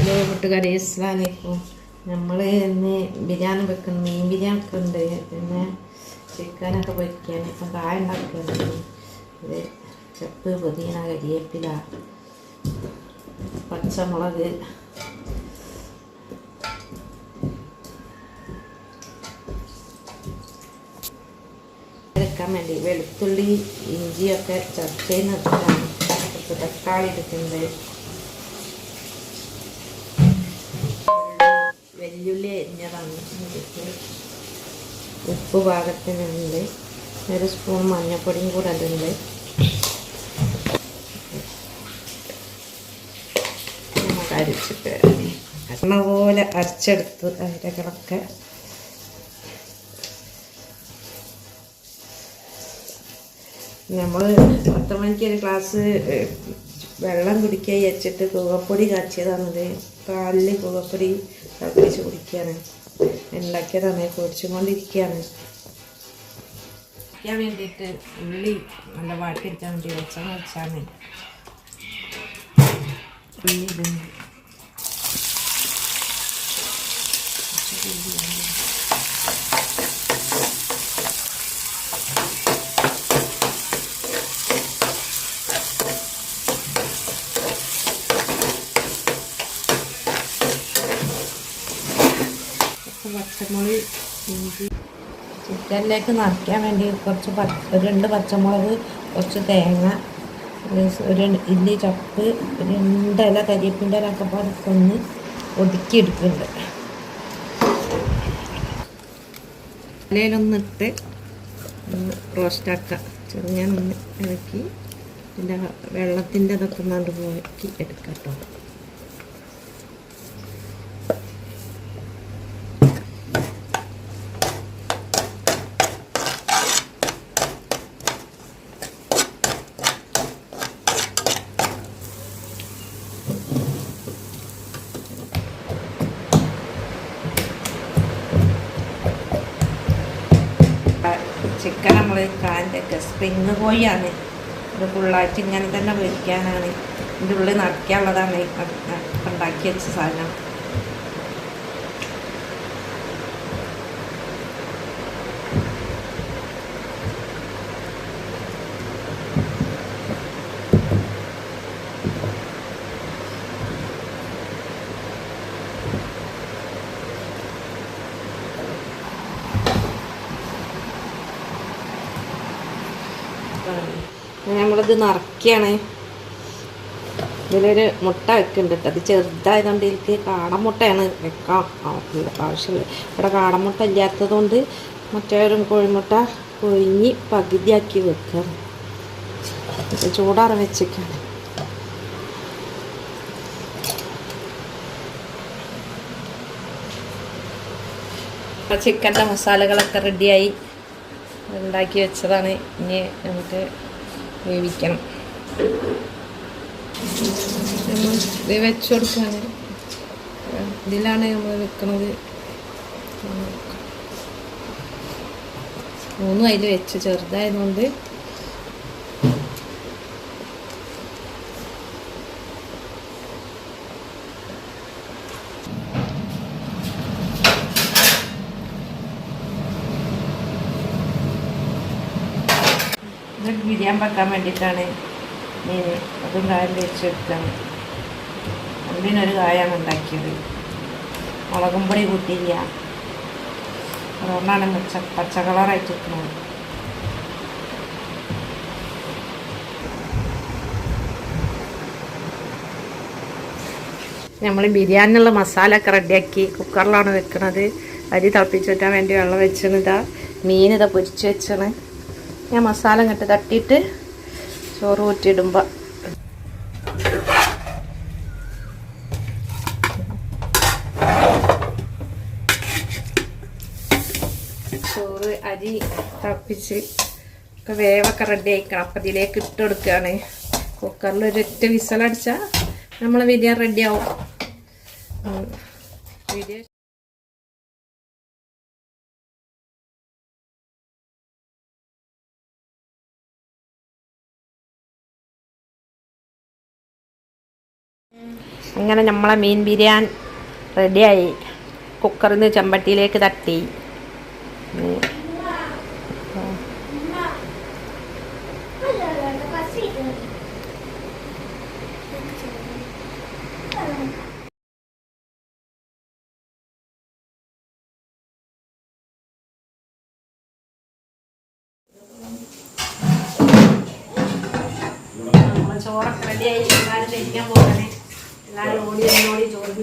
Hello കൂട്ടുകാരെ, അസ്സലാമു അലൈക്കും. നമ്മൾ ഇന്ന് ബിരിയാണി വെക്കുന്നു, മീൻ ബിരിയാണി ഒക്കെ ഉണ്ട്, പിന്നെ ചിക്കനൊക്കെ പൊരിക്കാൻ ഇപ്പം കായ ഉണ്ടാക്കുകയാണ്. ഇത് ചപ്പ്, പുതിന, കരിവേപ്പില, പച്ചമുളക്, എടുക്കാൻ വേണ്ടി വെളുത്തുള്ളി ഇഞ്ചിയൊക്കെ ചതച്ചതിന് നിർത്താൻ കുറച്ച് തക്കാളി എടുക്കുന്നുണ്ട്, വെല്ലുള്ളി അരിഞ്ഞതാണ്, ഉപ്പ് പാകത്തിനുണ്ട്, 1 സ്പൂൺ മഞ്ഞൾപ്പൊടിയും കൂടെ അതുണ്ട്. നമുക്ക് അരിച്ചിട്ട് എണ്ണ പോലെ അരച്ചെടുത്ത് അരകളൊക്കെ നമ്മൾ 10 മണിക്ക് ഒരു ഗ്ലാസ് വെള്ളം കുടിക്കുക വെച്ചിട്ട് കൂവപ്പൊടി കാച്ചിയതാണത്. കാലിൽ കൂവപ്പൊടി തിളപ്പിച്ച് കുടിക്കുകയാണ്, ഉണ്ടാക്കിയതാണ്, പൊടിച്ചുകൊണ്ടിരിക്കുകയാണ്. വയ്ക്കാൻ വേണ്ടിയിട്ട് ഉള്ളി നല്ല വാട്ടിയെടുക്കാൻ വേണ്ടി വെച്ചാൽ വെച്ചാണ് ഉള്ളി ഇടുന്നത്. പച്ചമുളക്, ഇഞ്ചി, ചിക്കനിലേക്ക് നിറയ്ക്കാൻ വേണ്ടി കുറച്ച് 2 പച്ചമുളക്, കുറച്ച് തേങ്ങ, ഒരു ഇല്ലി ചപ്പ്, 2 ഇല കരിയേപ്പിൻ്റെ ഇലയൊക്കെ ഒന്ന് ഒതുക്കിയെടുക്കുന്നുണ്ട്. ഇലയിലൊന്നിട്ട് ഒന്ന് റോസ്റ്റാക്കുക, ചെറുങ്ങനൊന്ന് ഇളക്കി ഇതിൻ്റെ വെള്ളത്തിൻ്റെ അതൊക്കെ ഒന്നാണ്ട് പോക്കി എടുക്കാം കേട്ടോ. ചിക്കൻ നമ്മൾ കാലിൻ്റെ സ്പ്രിങ് കോഴിയാണ്, ഇത് ഫുള്ളായിട്ട് ഇങ്ങനെ തന്നെ പൊരിക്കാനാണ്, ഇതിൻ്റെ ഉള്ളിൽ നിറയ്ക്കാനുള്ളതാണ് ഉണ്ടാക്കി വെച്ച സാധനം. നമ്മളിത് നിറയ്ക്കുകയാണ്. ഇതിലൊരു മുട്ട വെക്കുന്നുണ്ട് കേട്ടോ, അത് ചെറുതായതുകൊണ്ട് ഇതിലേക്ക് കാടമുട്ടയാണ് വെക്കാൻ ആവശ്യമുള്ളത്. ഇവിടെ കാടമുട്ട ഇല്ലാത്തത് കൊണ്ട് മറ്റൊരു കോഴിമുട്ട പൊഴിഞ്ഞ് പകുതിയാക്കി വെക്കുകയാണ്. ചൂടാറ് വെച്ചിരിക്കുകയാണ്. അപ്പോൾ ചിക്കൻ്റെ മസാലകളൊക്കെ റെഡിയായി ഉണ്ടാക്കി വെച്ചതാണ്. ഇനി നമുക്ക് വേവിക്കണം. ഇത് വെച്ച് കൊടുക്കുകയാണ്, ഇതിലാണ് നമ്മൾ വെക്കുന്നത്. 3 അതിൽ വെച്ച് ചെറുതായതുകൊണ്ട് ബിരിയാണി വെക്കാൻ വേണ്ടിയിട്ടാണ് മീൻ, അതും കായം വെച്ചെടുത്താണ്. അതിനൊരു കായാണ് ഉണ്ടാക്കിയത്, മുളകും പൊടി കൂട്ടിയില്ല, അതുകൊണ്ടാണ് പച്ച കളറായിട്ട് വെക്കുന്നത്. നമ്മൾ ബിരിയാണിനുള്ള മസാല ഒക്കെ റെഡിയാക്കി കുക്കറിലാണ് വെക്കുന്നത്. അരി തിളപ്പിച്ച് വെക്കാൻ വേണ്ടി വെള്ളം വെച്ചത്. ഇതാ മീൻ ഇതാ പൊരിച്ച് വെച്ചാണ്. ഞാൻ മസാല ഇങ്ങോട്ട് തട്ടിയിട്ട് ചോറ് ഊറ്റിയിടുമ്പോൾ ചോറ് അരി തിളപ്പിച്ച് ഒക്കെ വേവൊക്കെ റെഡി ആയിക്കണം. അപ്പം ഇതിലേക്ക് ഇട്ട് കൊടുക്കുകയാണ്. കുക്കറിൽ ഒരൊറ്റ വിസലടിച്ചാൽ നമ്മളെ ബിരിയാണി റെഡിയാവും. വീഡിയോ അങ്ങനെ നമ്മളെ മീൻ ബിരിയാണി റെഡിയായി. കുക്കറിൽ നിന്ന് ചെമ്പട്ടിയിലേക്ക് തട്ടി. ചോറൊക്കെ റെഡിയായി. എല്ലാവരും കഴിക്കാൻ പോകണേ. എല്ലാവരും ഓടി ചോറുന്ന